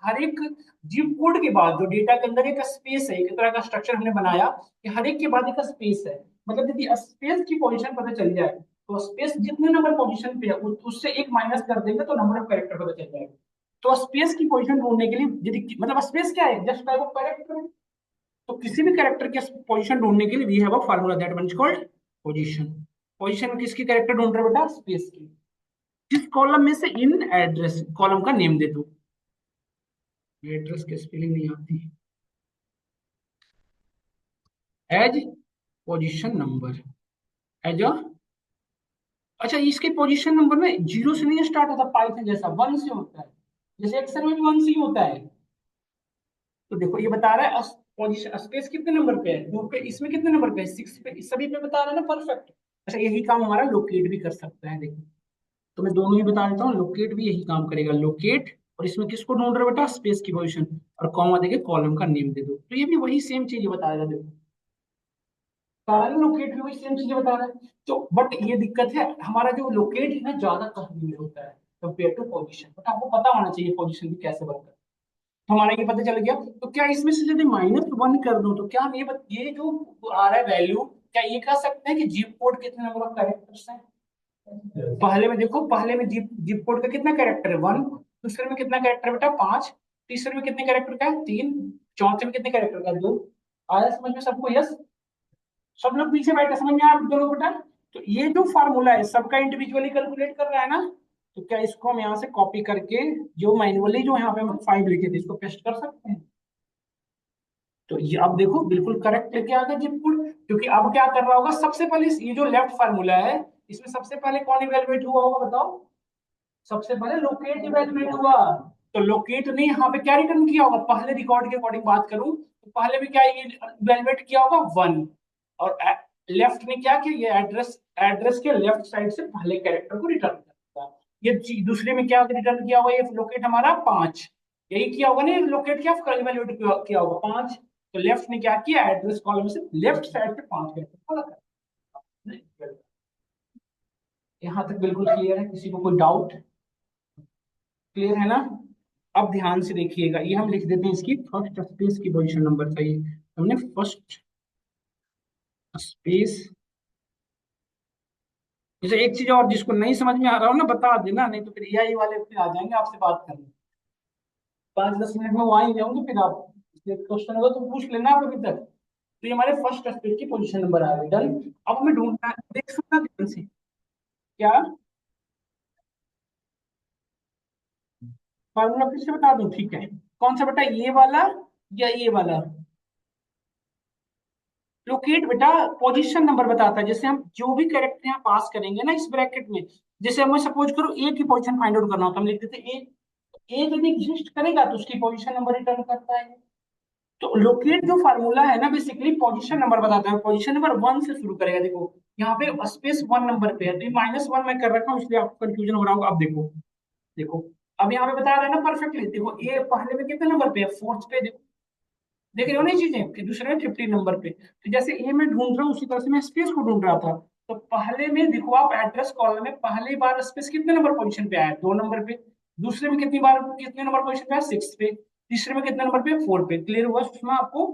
हर एक जिप कोड के बाद जो डेटा के अंदर एक स्पेस है, एक तरह का स्ट्रक्चर हमने बनाया कि हर एक के बाद एक स्पेस है। मतलब यदि स्पेस की पोजीशन पता चल जाए तो स्पेस जितने नंबर पोजीशन पे है उससे एक माइनस कर देंगे तो नंबर ऑफ कैरेक्टर पता चल जाएगा। तो स्पेस की पोजीशन ढूंढने के लिए यदि, मतलब स्पेस क्या है, जस्ट टाइप ऑफ कैरेक्टर। तो किसी भी कैरेक्टर की पोजीशन ढूंढने के लिए we have a formula that one is called position. Position किसकी कैरेक्टर ढूंढ रहे हो बेटा, स्पेस की। जिस कॉलम में से इन एड्रेस, कॉलम का नेम दे दो, एड्रेस की स्पेलिंग नहीं आती, as position number, as a, अच्छा इसके पोजीशन नंबर में जीरो से नहीं स्टार्ट होता, पाइथन जैसा 1 से होता है, जैसे एक्सेल में भी 1 से ही होता है। तो देखो ये बता रहा है पोजीशन स्पेस कितने नंबर पे है, 2 पे, इसमें कितने नंबर पे है, 6 पे, इस सभी पे बता रहा है ना, परफेक्ट। अच्छा यही काम हमारा लोकेट भी कर सकता है, देखो तो मैं दोनों ही बता देता हूँ, लोकेट भी यही काम करेगा, लोकेट। और इसमें किसको ढूंढ रहे हो बेटा, स्पेस की पोजीशन, और कॉमा देके कॉलम का नेम दे दो, तो ये भी वही सेम चीज बताएगा, देखो। सारा लोकेट भी वही सेम चीजें बता रहा है। तो बट ये दिक्कत है, हमारा जो लोकेट है ना ज्यादा कन्वीनियंट होता है कंपेयर टू पोजीशन, बट आपको पता होना चाहिए पोजीशन भी कैसे वर्क करता है। तो हमारा ये पता चल गया। तो क्या इसमें से यदि -1 कर दूं तो क्या हम ये जो आ रहा है वैल्यू, क्या ये कह सकते हैं कि जीप कोड कितने नंबर ऑफ कैरेक्टर्स हैं? पहले में देखो, पहले में जीप जीप कोड का कितना कैरेक्टर है? 1। दूसरे में कितना कैरेक्टर बेटा? 5। तीसरे में कितने कैरेक्टर का है? 3। चौथे में कितने कैरेक्टर का है? 2। आया समझ में सबको? यस। सब लोग पीछे बैठे, समझ में आप दोनों बेटा? तो ये जो फार्मूला है सबका इंडिविजुअली कैलकुलेट कर रहा है ना, तो क्या इसको हम यहाँ से कॉपी करके जो मैन्युअली जो यहाँ पे हम 5 लिखे थे इसको पेस्ट कर सकते हैं? तो ये अब देखो बिल्कुल करेक्ट लेके आ गया जिपुर। क्योंकि अब क्या कर रहा होगा, सबसे पहले ये जो लेफ्ट फार्मूला है इसमें सबसे पहले कौन इवेलुएट हुआ होगा बताओ? सबसे पहले लोकेट इवेलुएट हुआ। तो लोकेट ने यहाँ पे क्या रिटर्न किया होगा? पहले रिकॉर्ड के अकॉर्डिंग बात करूं तो पहले में क्या इवेलुएट किया होगा? 1। और लेफ्ट ने क्या किया? ये एड्रेस एड्रेस के लेफ्ट साइड से पहले कैरेक्टर को रिटर्न करता है। ये दूसरे में क्या रिटर्न किया होगा? ये लोकेट हमारा 5। यही किया होगा ना, लोकेट क्या इवेलुएट किया होगा? 5। तो लेफ्ट ने क्या किया? एड्रेस कॉलम से लेफ्ट साइड पे 5 कैरेक्टर को लगा। यहाँ तक बिल्कुल क्लियर है? किसी को कोई डाउट? क्लियर है ना? अब ध्यान से देखिएगा, ये हम लिख देते हैं इसकी फर्स्ट स्पेस की पोजीशन नंबर चाहिए। हमने फर्स्ट स्पेस। जैसे एक चीज और, जिसको नहीं समझ में आ रहा हो ना बता देना, नहीं तो फिर एआई वाले फिर आ जाएंगे आपसे बात करने। 5-10 मिनट में वो आ ही जाओगे फिर आप। इसलिए क्वेश्चन होगा तो पूछ लेना आप अभी तक। तो ये हमारे फर्स्ट स्पेस की पोजीशन नंबर आ गई। डन। अब हमें ढूंढना है, देख सुनना ध्यान से। क्या फार्मूला फिर से बता दूं? ठीक है। कौन सा बेटा, ये वाला या ये वाला? लोकेट बेटा पोजीशन नंबर बताता है। जैसे हम जो भी कैरेक्टर यहाँ पास करेंगे ना इस ब्रैकेट में, जैसे हमें सपोज करो ए की पोजीशन फाइंड आउट करना हो तो हम लिख देते ए। ए यदि एग्जिस्ट करेगा तो उसकी पोजीशन नंबर रिटर्न करता है। तो लोकेट जो फार्मूला है ना बेसिकली पोजीशन नंबर बताता है। पोजीशन नंबर 1 से शुरू करेगा। देखो यहाँ पे स्पेस 1 नंबर पे है, तो -1 मैं कर रखा हूँ इसलिए आपको कंफ्यूजन हो रहा होगा। अब देखो, देखो अब यहाँ पे बता रहा है ना परफेक्टली। देखो ए पहले में कितने नंबर पे है? 4th पे। देखो देख रहे हो ना ये चीजें, फिर दूसरे में 50 नंबर पे। तो जैसे ए में ढूंढ रहा हूँ उसी तरह से मैं स्पेस को ढूंढ रहा था। तो पहले में देखो आप एड्रेस कॉलम में पहली बार स्पेस कितने नंबर पोजीशन पे आया? 2 नंबर पे। दूसरे में कितनी बार कितने नंबर पोजीशन पे आया? 6 पे। तीसरे में कितने नंबर पे? 4 पे। क्लियर हुआ सुषमा आपको?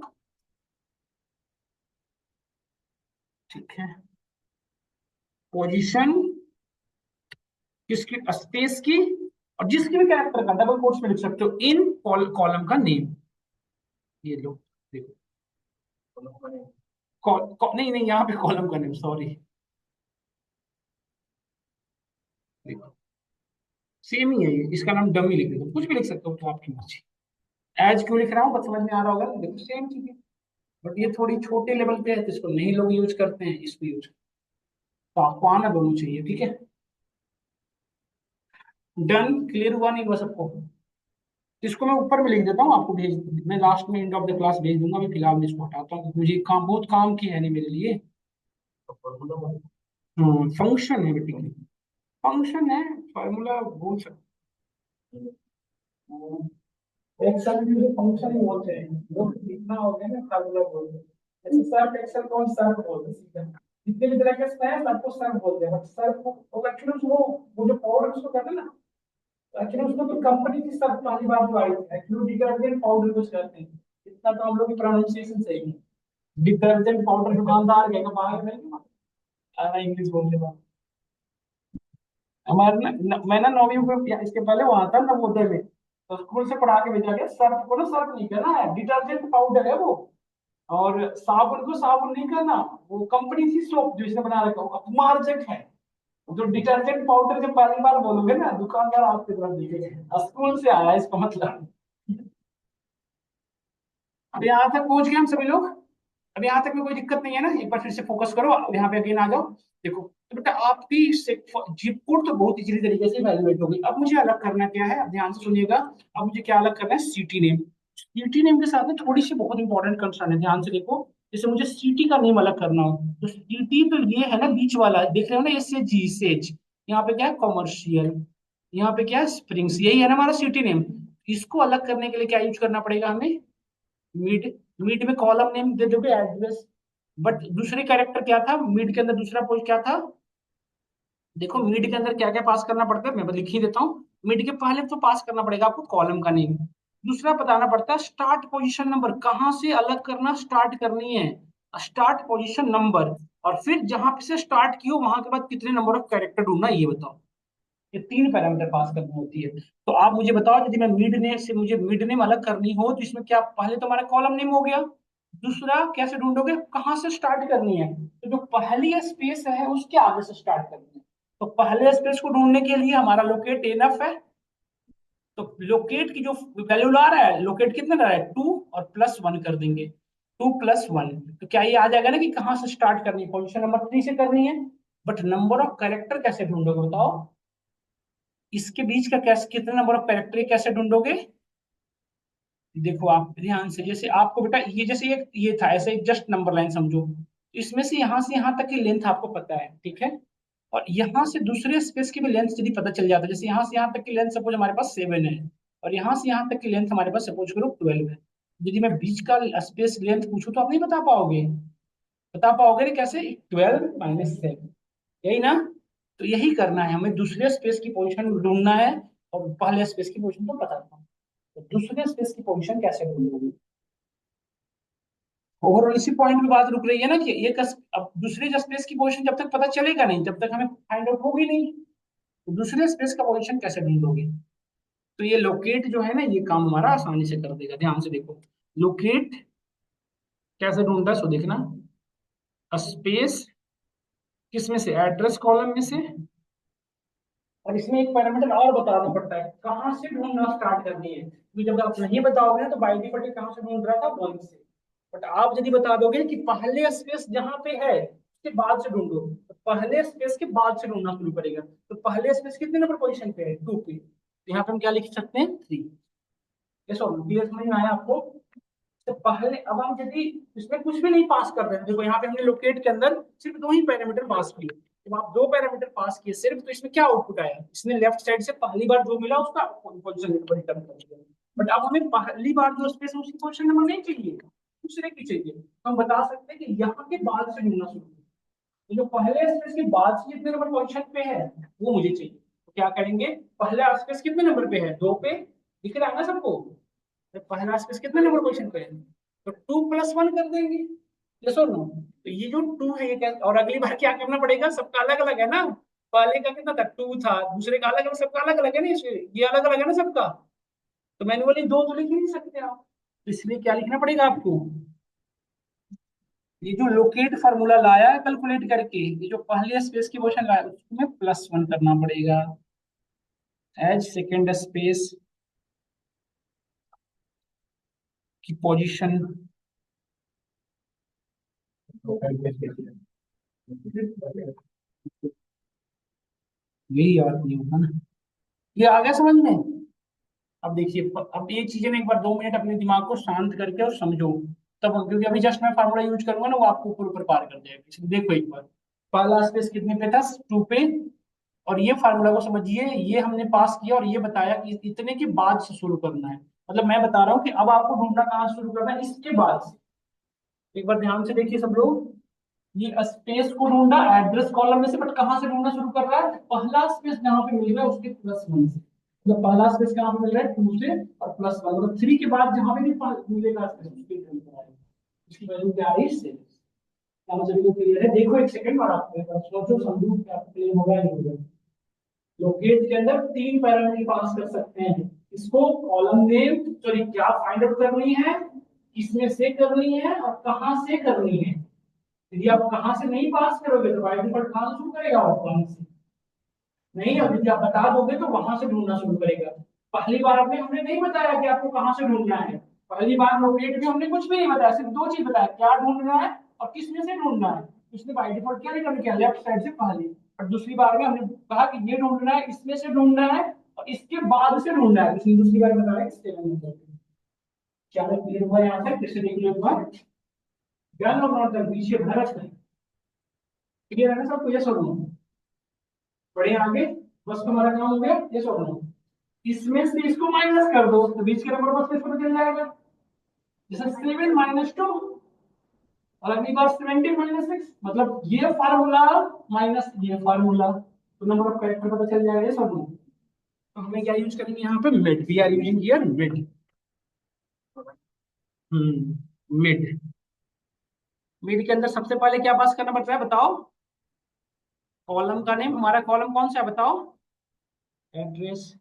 ठीक है। पोजीशन किसकी? स्पेस की। और जिसकी भी कैरेक्टर का डबल कोट्स में लिख सकते हो, इन कॉलम का नेम। ये लो देखो। नहीं नहीं, यहाँ पे कॉलम का नेम, सॉरी। देखो सेम ही है ये, इसका नाम डमी लिख देते, कुछ भी लिख सकते हो तो आपकी मर्जी। एज क्यों लिख रहा हूँ बस समझ में आ रहा होगा ना? देखो सेम चीज है। बट ये थोड़ी छोटे लेवल पे है तो इसको नहीं लोग यूज करते हैं, इसको यूज। तो आपको आना दोनों चाहिए, ठीक है? डन। क्लियर हुआ नहीं हुआ सबको? इसको मैं ऊपर में लिख देता हूँ, आपको भेज, मैं लास्ट में एंड ऑफ द क्लास भेज दूंगा। मैं फिलहाल में इसको हटाता हूँ, मुझे काम बहुत काम की है नहीं मेरे लिए। फंक्शन है बेटी, फंक्शन है। फार्मूला बोल सकते हैं। एक्सेल में जो फंक्शन ही होते हैं वो लिखना होगा ना, फार्मूला बोलते हैं। जैसे सर्फ एक्सेल कौन सर्फ बोलते हैं, सीधा जितने भी तरह के स्नैप सबको सर्फ बोलते हैं। बट सर्फ को एक्चुअली वो जो पाउडर उसको कहते हैं ना, एक्चुअली उसको तो कंपनी की सर्फ पहली बार जो आई थी, एक्चुअली डिटर्जेंट पाउडर कुछ कहते हैं। इतना तो हम लोग की प्रोनाउंसिएशन सही है। डिटर्जेंट पाउडर दुकानदार कहेगा बाहर नहीं आना इंग्लिश बोलने में। हमारे मैं ना 9वीं में इसके पहले वहां था नवोदय में, तो स्कूल से पढ़ा के भेजा गया। सर्फ को ना सर्फ नहीं कहना है, डिटर्जेंट पाउडर है वो। और साबुन को साबुन नहीं कहना, वो कंपनी थी सोप जो इसने बना रखा वो अपमार्जक है। जो डिटर्जेंट पाउडर जब पहली बार बोलोगे ना दुकानदार आपकी तरफ देखेगा, स्कूल से आया इसका मतलब। अब यहाँ तक पहुंच गए हम सभी लोग? अब यहाँ तक में कोई दिक्कत नहीं है ना? एक बार फिर से फोकस करो, अब यहाँ पे अगेन आ जाओ। देखो तो बेटा आपकी जिप कोड तो बहुत इजीली तरीके से वैल्यूएट हो गई। अब मुझे अलग करना क्या है? अब ध्यान से सुनिएगा। अब मुझे क्या अलग करना है? City name. सिटी नेम के साथ में थोड़ी सी बहुत इंपॉर्टेंट कंसर्न है, ध्यान से देखो। जैसे मुझे सिटी का नेम अलग करना हो तो सिटी तो ये है ना बीच वाला, देख रहे हो ना? एस से जी सेज। यहाँ पे क्या है? कॉमर्शियल। यहाँ पे क्या है? स्प्रिंग्स। यही है ना हमारा सिटी नेम। इसको अलग करने के लिए क्या यूज करना पड़ेगा हमें? मिड। मिड में कॉलम नेम दे दोगे एड्रेस। बट दूसरे कैरेक्टर क्या था मिड के अंदर, दूसरा पोज क्या था? देखो मिड के अंदर क्या क्या पास करना पड़ता है, मैं लिख ही देता हूँ। मिड के पहले तो पास करना पड़ेगा आपको कॉलम का नेम। दूसरा बताना पड़ता है स्टार्ट पोजीशन नंबर, कहाँ से अलग करना स्टार्ट करनी है, स्टार्ट पोजीशन नंबर। और फिर जहां से स्टार्ट की हो वहां के बाद कितने नंबर ऑफ कैरेक्टर ढूंढना ये बताओ। ये तीन पैरामीटर पास करनी होती है। तो आप मुझे बताओ, यदि मैं मिड नेम से मुझे मिड नेम अलग करनी हो तो इसमें क्या, पहले तो हमारा कॉलम नेम हो गया, दूसरा कैसे ढूंढोगे कहाँ से स्टार्ट करनी है, तो जो पहली स्पेस है उसके आगे से स्टार्ट करनी है। तो पहले स्पेस को ढूंढने के लिए हमारा लोकेट एनफ है। तो लोकेट की जो वैल्यू ला रहा है, लोकेट कितना ला रहा है 2 और +1 कर देंगे, 2 + 1। तो क्या ये आ जाएगा ना कि कहाँ से स्टार्ट करनी है, पोजीशन नंबर 3 से करनी है। बट नंबर ऑफ कैरेक्टर कैसे ढूंढोगे बताओ, इसके बीच का कैसे, कितने नंबर ऑफ कैरेक्टर कैसे ढूंढोगे? देखो आप ध्यान से, जैसे आपको बेटा ये जैसे ये था ऐसे जस्ट नंबर लाइन समझो, इसमें से यहाँ तक की लेंथ आपको पता है, ठीक है। और यहाँ से दूसरे स्पेस की भी लेंथ यदि पता चल जाता है, जैसे यहाँ से यहाँ तक की लेंथ सपोज हमारे पास 7 है, और यहाँ से यहाँ तक की लेंथ हमारे पास सपोज करो 12 है। यदि मैं बीच का स्पेस लेंथ पूछूं तो आप नहीं बता पाओगे, बता पाओगे ना कैसे, 12 - 7, यही ना। तो यही करना है हमें, दूसरे स्पेस की पोजीशन ढूंढना है और पहले स्पेस की पोजीशन तो पता था। तो दूसरे स्पेस की पोजीशन कैसे ढूंढोगे, ओवरऑल इसी पॉइंट पे बात रुक रही है ना कि अब दूसरे स्पेस की पोजीशन जब तक पता चलेगा नहीं तब तक हमें फाइंड आउट होगी नहीं। तो दूसरे स्पेस का पोजीशन कैसे ढूंढोगे? तो ये लोकेट जो है ना, ये काम हमारा आसानी से कर देगा। ध्यान से देखो, लोकेट कैसे ढूंढता है, सो देखना, स्पेस किस में से, एड्रेस कॉलम में से। और इसमें एक पैरामीटर और बताना पड़ता है, कहाँ से ढूंढना स्टार्ट करनी है, क्योंकि जब आप नहीं बताओगे ना तो बाई डिफॉल्ट कहाँ से ढूंढ रहा था 1 से। बट आप यदि बता दोगे कि पहले स्पेस जहाँ पे है उसके बाद से ढूंढो, तो पहले स्पेस के बाद से ढूंढना शुरू करेगा। तो पहले स्पेस कितने नंबर पोजीशन पे है, 2 पे, तो यहाँ पे हम क्या लिख सकते हैं 3। ये सॉल्व क्लियर समझ में आया आपको? तो पहले अब हम यदि इसमें कुछ भी नहीं पास कर रहे हैं, देखो यहाँ पे हमने लोकेट के अंदर सिर्फ 2 ही पैरामीटर पास किए। जब आप 2 पैरामीटर पास किए सिर्फ, तो इसमें क्या आउटपुट आया, इसने लेफ्ट साइड से पहली बार जो मिला उसका पोजीशन नंबर रिटर्न कर दिया। बट अब हमें पहली बार जो स्पेस है उसकी पोजीशन नंबर नहीं चाहिए, दूसरे की चाहिए। तो हम बता सकते हैं कि यहाँ के बाद से ढूंढना शुरू करें। तो जो पहले स्पेस के बाद से जितने नंबर पोजीशन पे है वो मुझे चाहिए, तो क्या करेंगे, पहला स्पेस कितने नंबर पे है, 2 पे, दिख रहा है ना सबको। तो पहला स्पेस कितने नंबर क्वेश्चन पे है, तो 2 + 1 कर देंगे। यस और नो? तो ये जो 2 है ये क्या, और अगली बार क्या करना पड़ेगा, सबका अलग अलग है ना। पहले का कितना था 2 था, दूसरे का अलग अलग, सबका अलग अलग है ना, ये अलग अलग है ना सबका। तो मैन्युअली 2 तो लिख ही नहीं सकते आप, तो इसलिए क्या लिखना पड़ेगा आपको, ये जो लोकेट फार्मूला लाया है कैलकुलेट करके, ये जो पहले स्पेस की क्वेश्चन लाया उसमें +1 करना पड़ेगा एज सेकेंड स्पेस की पोजीशन। यही और नहीं होगा ना, ये आ गया समझ में? अब देखिए, अब ये चीजें ना एक बार 2 मिनट अपने दिमाग को शांत करके और समझो, तब, क्योंकि अभी जस्ट मैं फार्मूला यूज करूंगा ना वो आपको ऊपर ऊपर पार कर जाएगा। इसलिए देखो एक बार, पहला स्पेस कितने पे था, 2 पे। और ये फार्मूला को समझिए, ये हमने पास किया और ये बताया कि इतने के बाद से शुरू करना है। मतलब मैं बता रहा हूँ कि अब आपको ढूंढना कहाँ से शुरू करना है, इसके बाद से। एक बार ध्यान से देखिए सब लोग, ये स्पेस को ढूंढा एड्रेस कॉलम में से, बट कहाँ से ढूंढना शुरू कर रहा है, पहला स्पेस जहां पे मिल रहा है उसके +1 से। मतलब पहला स्पेस कहाँ पे मिल रहा है 2 से, और +1 मतलब 3 के बाद जहां पे भी मिलेगा स्पेस उसके ढूंढ रहा है। इसकी वैल्यू क्या है, इससे क्या सभी को क्लियर है? देखो एक सेकंड और आपको एक बार सोचो समझो कि आपको क्लियर होगा या नहीं होगा। लोकेट के अंदर 3 पैरामीटर पास कर सकते हैं, इसको कॉलम नेम, सॉरी क्या फाइंड आउट करनी है, किसमें से करनी है और कहां से करनी है। यदि आप कहां से नहीं पास करोगे तो बाय डिफॉल्ट कहां से शुरू करेगा, आप वहां से नहीं, अब यदि आप बता दोगे तो वहां से ढूंढना शुरू करेगा। पहली बार आपने हमने नहीं बताया कि आपको कहां से ढूंढना है, पहली बार लोकेट में हमने कुछ भी नहीं बताया, सिर्फ 2 चीज बताया, क्या ढूंढना है और किसमें से ढूंढना है। उसने बाय डिफॉल्ट क्या रिटर्न किया, लेफ्ट साइड से पहले। और दूसरी बार में हमने कहा कि ये ढूंढना है, इसमें से ढूंढना है और इसके बाद से ढूंढना है, इसलिए दूसरी बार बता रहे हैं 7 क्या क्लियर हुआ यहाँ से, फिर से देख लो एक बार, ज्ञान और नॉट पीछे भरत नहीं, क्लियर है ना सबको, ये सब बढ़े आगे, बस तुम्हारा काम हो गया ये सब। इसमें से इसको माइनस कर दो तो बीच के नंबर बस इसको चल जाएगा, जैसे 7 - 2, और अगली बार 70 माइनस 6 मतलब ये फार्मूला माइनस ये फार्मूला, तो नंबर ऑफ कैरेक्टर पता चल जाएगा, ये सब। तो हमें क्या यूज करेंगे यहाँ पे, mid, we are using here mid. Mid, mid के अंदर सबसे पहले क्या पास करना पड़ता है बताओ, कॉलम का नेम, हमारा कॉलम कौन सा है बताओ, एड्रेस।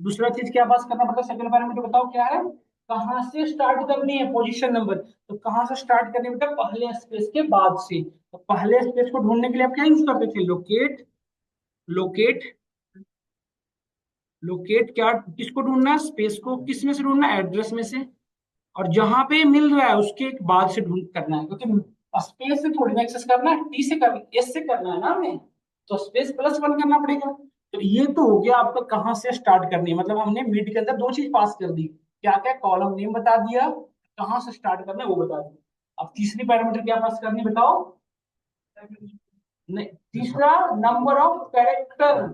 दूसरा चीज क्या पास करना पड़ता है, सेकंड पैरामीटर बताओ क्या है, कहां से स्टार्ट करनी है, पोजीशन नंबर। तो कहां से स्टार्ट करनी है बेटा, पहले स्पेस के बाद से। तो पहले स्पेस को ढूंढने के लिए आप क्या यूज करते थे, लोकेट। लोकेट, लोकेट क्या, किसको ढूंढना, स्पेस को किस में से ढूंढना, एड्रेस में से। और जहां पे मिल रहा है उसके बाद से ढूंढ करना है, क्योंकि स्पेस से थोड़ी ना एक्सेस करना है, टी से कर, एस से करना है ना हमें, तो स्पेस +1 करना पड़ेगा। तो ये तो हो गया आपका कहाँ से स्टार्ट करनी है, मतलब हमने मिड के अंदर दो चीज पास कर दी, क्या क्या, कॉलम नेम बता दिया, कहाँ से स्टार्ट करना है वो बता दिया। अब तीसरी पैरामीटर क्या पास करनी है बताओ, नहीं, तीसरा नंबर ऑफ कैरेक्टर,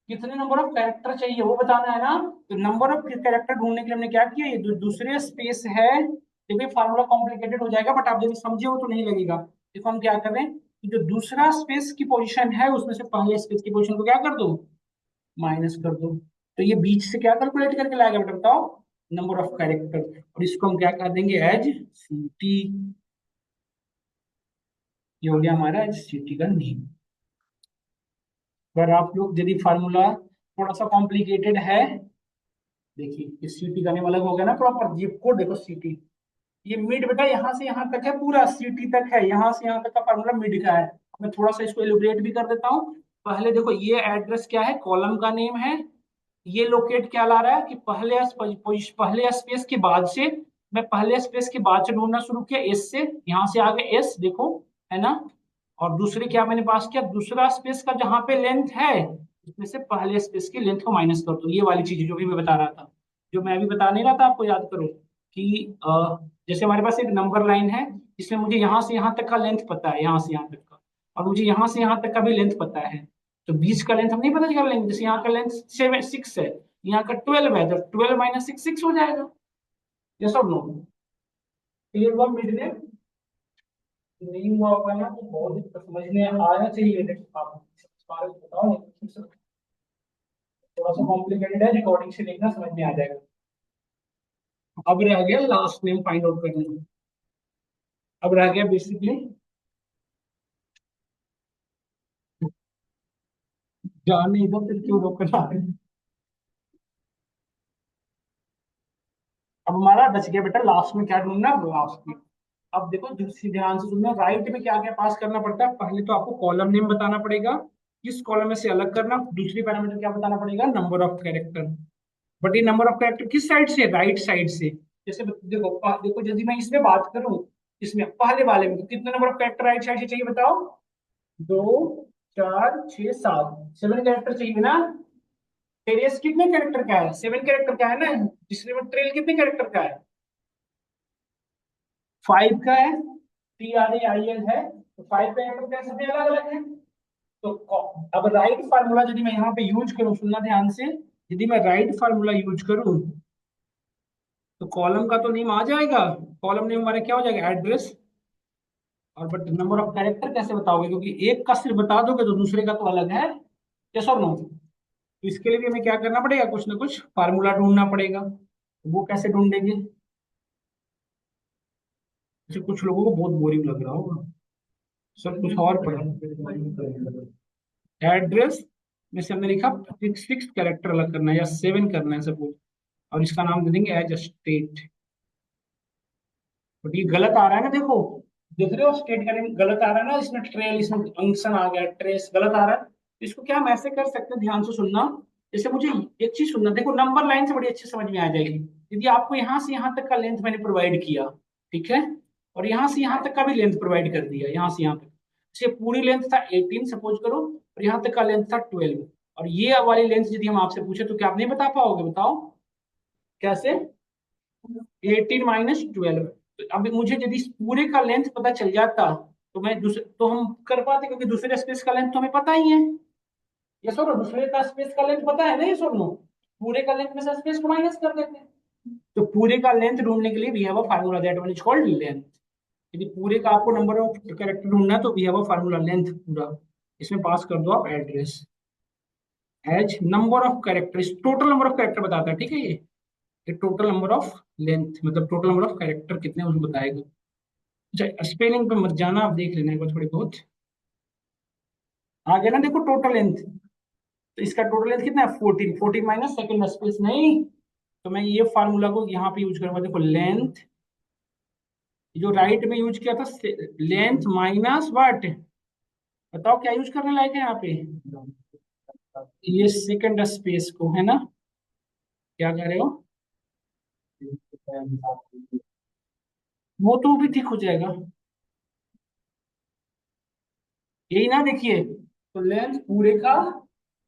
कितने नंबर ऑफ कैरेक्टर चाहिए वो बताना है ना। तो नंबर ऑफ कैरेक्टर ढूंढने के लिए हमने क्या किया, ये दूसरे स्पेस है, देखिए फार्मूला कॉम्प्लिकेटेड हो जाएगा, बट आप यदि समझे हो तो नहीं लगेगा। देखो हम क्या कर रहे हैं, कि जो दूसरा स्पेस की पोजीशन है उसमें से पहले स्पेस की पोजीशन को क्या कर दो, माइनस कर दो। तो ये बीच से क्या कैलकुलेट करके लाएगा बेटा बताओ, नंबर ऑफ कैरेक्टर, और इसको हम क्या कर देंगे, एज सीटी। ये हो गया हमारा एज सीटी का नेम। अगर आप लोग यदि फार्मूला थोड़ा सा कॉम्प्लिकेटेड है, देखिए इस सीटी का नेम अलग हो गया ना, प्रॉपर जिप कोड देखो सीटी, ये मिड बेटा यहाँ से यहाँ तक है, पूरा सीटी तक है, यहाँ से यहाँ तक का फार्मूला मिड का है। मैं थोड़ा सा इसको एलिब्रेट भी कर देता हूँ। पहले देखो ये एड्रेस क्या है, कॉलम का नेम है, ये लोकेट क्या ला रहा है कि पहले स्पेस के बाद से, मैं पहले स्पेस के बाद से ढूंढना शुरू किया, एस से, यहाँ से आगे एस देखो, है ना। और दूसरे क्या मैंने पास किया, दूसरा स्पेस का जहां पे लेंथ है उसमें से पहले स्पेस की लेंथ को माइनस कर दो, ये वाली चीज जो भी मैं बता रहा था, जो मैं अभी बता नहीं रहा था, आपको याद करो कि जैसे हमारे पास एक नंबर लाइन है जिसमें मुझे यहाँ से यहाँ तक का लेंथ पता है, यहाँ से यहाँ तक का, और मुझे यहाँ से यहाँ तक का भी लेंथ पता है। तो बीच का लेंथ हम नहीं पता कर लेंगे, जैसे यहाँ का लेंथ 6 है, यहाँ का 12 है, तो 12 माइनस 6 6 हो जाएगा। ये सब नो क्लियर हुआ, मिड में नहीं हुआ होगा ना, तो बहुत ही समझने आना चाहिए, लेकिन आप इस बारे में बताओ नहीं, थोड़ा सा कॉम्प्लिकेटेड है, रिकॉर्डिंग से देखना समझ में आ जाएगा। अब रह गया लास्ट नेम फाइंड आउट करना, अब रह गया बेसिकली, जाने इधर फिर क्यों रोकना है। अब हमारा बच गया बेटा लास्ट में क्या ढूंढना, लास्ट में। अब देखो ध्यान से सुनना, राइट में क्या क्या पास करना पड़ता है, पहले तो आपको कॉलम नेम बताना पड़ेगा, किस कॉलम में से अलग करना, दूसरी पैरामीटर क्या बताना पड़ेगा, नंबर ऑफ कैरेक्टर। बट ये नंबर ऑफ कैरेक्टर किस साइड से, राइट साइड से। जैसे देखो देखो यदि मैं इसमें बात करूं, इसमें पहले वाले में, तो कितने number of character right side से चाहिए बताओ, 2 4 6 7, 7 कैरेक्टर चाहिए ना। टेरेस कितने कैरेक्टर का है, 7 कैरेक्टर का है ना। तीसरे में ट्रेल कितने कैरेक्टर का है, 5 का है, TRAIL है, तो 5 कैरेक्टर का सभी अलग अलग है। तो अब राइट फार्मूला यदि मैं यहाँ पे यूज करूँ, सुनना ध्यान से, यदि मैं राइट फार्मूला यूज करूँ तो कॉलम का तो नेम आ जाएगा, कॉलम नेम हमारा क्या हो जाएगा, एड्रेस। और बट नंबर ऑफ कैरेक्टर कैसे बताओगे, क्योंकि एक का सिर्फ बता दोगे तो दूसरे का तो अलग है, यस और नो। तो इसके लिए भी हमें क्या करना पड़ेगा, कुछ ना कुछ फार्मूला ढूंढना पड़ेगा, तो वो कैसे ढूंढेंगे। जैसे कुछ लोगों को बहुत बोरिंग लग रहा होगा, सब कुछ और पढ़ा, एड्रेस में से हमने लिखा 6 कैरेक्टर अलग करना है या 7 करना है सपोज, और इसका नाम दे देंगे एज स्टेट। बट ये गलत आ रहा है ना, देखो देख रहे हो, स्टेट का नेम गलत आ रहा है ना, इसमें ट्रेल, इसमें फंक्शन आ गया, ट्रेस गलत आ रहा है। इसको क्या हम ऐसे कर सकते हैं, ध्यान से सुनना। जैसे मुझे एक चीज सुनना, देखो नंबर लाइन से बड़ी अच्छी समझ में आ जाएगी। यदि आपको यहाँ से यहाँ तक का लेंथ मैंने प्रोवाइड किया, ठीक है, और यहाँ से यहाँ तक का भी लेंथ प्रोवाइड कर दिया, यहाँ से यहाँ तक, जैसे पूरी लेंथ था 18 सपोज करो, और यहाँ तक का लेंथ था 12, और ये वाली लेंथ यदि हम आपसे पूछे तो क्या आप नहीं बता पाओगे, बताओ कैसे, 18 माइनस 12। तो अब मुझे यदि इस पूरे का लेंथ पता चल जाता तो मैं दूसरे तो हम कर पाते, क्योंकि दूसरे स्पेस का लेंथ तो हमें पता ही है, ये सुनो, दूसरे का स्पेस का लेंथ पता है ना, ये सुनो, पूरे का लेंथ में से स्पेस को माइनस कर देते हैं। तो पूरे का लेंथ ढूंढने के लिए we have a formula that one is called length. यदि पूरे का आपको नंबर ऑफ कैरेक्टर ढूंढना है तो we have a formula length पूरा, इसमें पास कर दो आप address as number of character, total number of character बताता है, ठीक है ये टोटल नंबर ऑफ लेंथ मतलब टोटल नंबर ऑफ कैरेक्टर कितने हैं, उसको बताएगा। अच्छा स्पेलिंग पे मत जाना, आप देख लेना एक बार थोड़ी बहुत। आ गया ना, देखो टोटल लेंथ, तो इसका टोटल लेंथ कितना है 14, 14 माइनस सेकंड स्पेस नहीं, तो मैं ये फार्मूला को यहाँ पे यूज करूंगा, देखो लेंथ जो राइट में यूज किया था, लेंथ माइनस व्हाट, बताओ क्या यूज करने लायक है यहाँ पे, ये सेकंड स्पेस को है ना, क्या कर रहे हो, वो तो भी ठीक हो जाएगा, यही ना देखिए, तो लेंथ पूरे का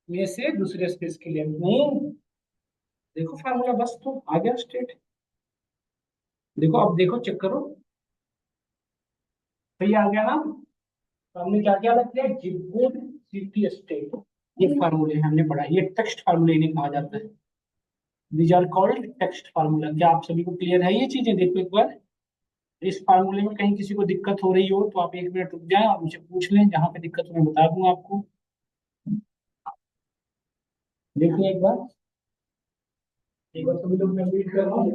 में से दूसरे स्पेस की लेंथ नहीं, देखो फार्मूला बस तो आ गया स्ट्रेट, देखो अब देखो चेक करो, सही आ गया ना। तो हमने क्या क्या रख दिया, जिप कोड सिटी स्टेट, ये फार्मूले हमने पढ़ा, ये टेक्स्ट फार्मूले इन्हें कहा जाता है, these are called text formula. क्या आप सभी को क्लियर है ये चीजें, देखो एक बार, इस फार्मूले में कहीं किसी को दिक्कत हो रही हो तो आप 1 मिनट रुक जाएं और मुझे पूछ लें, जहां पे दिक्कत हो मैं बता दूंगा आपको, देखिए एक बार सभी लोग मैं वेट कर रहा हूँ।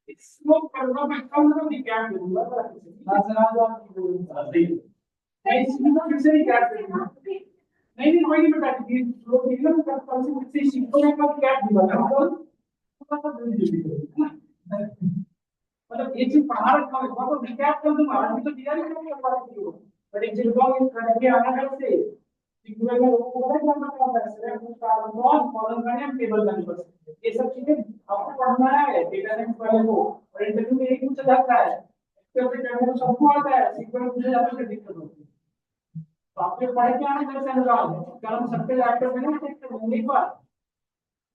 इसको करना मैं कम तो नहीं क्या करूंगा, मैं इसमें तो फिर से नहीं क्या करूंगा, नहीं नहीं कोई नहीं बता दीजिए, लोग एकदम कल से मुझसे सीखो मैं कब क्या दूंगा, मतलब एक चीज पढ़ा रखा है तो रिकैप कर दूंगा, अभी तो दिया नहीं मैंने पढ़ा दियो, बट एक चीज बताओ करके आना घर से सीक्वेंस में लोगों को पता है क्या मतलब है, सिर्फ उसका नॉन कॉलम करने हम टेबल करने बस, ये सब चीजें आपको पढ़ना है डेटा साइंस वाले को, और इंटरव्यू में एक पूछा जाता है, इसके फिर करने को सबको आता है, सीक्वेंस पूछा जाता है तो दिक्कत होती है, तो आपने पढ़ के आना घर से अनुराग, क्या हम सबके लैपटॉप में ना चेक कर लेंगे एक बार,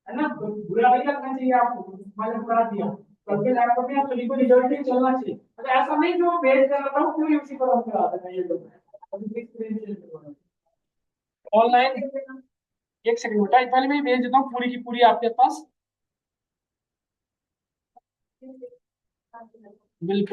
है ना, तो बुरा नहीं लगना चाहिए आपको, मैंने पढ़ा दिया, कल के लैपटॉप में आप सभी को रिजल्ट ही चलना चाहिए, तो ऐसा नहीं कि वो पेज कर रहा हूँ पूरी उसी पर हम करा देना ये लोग ऑनलाइन, एक सेकंड बेटा पहले मैं भेज देता हूँ पूरी की पूरी आपके पास, बिल्कुल।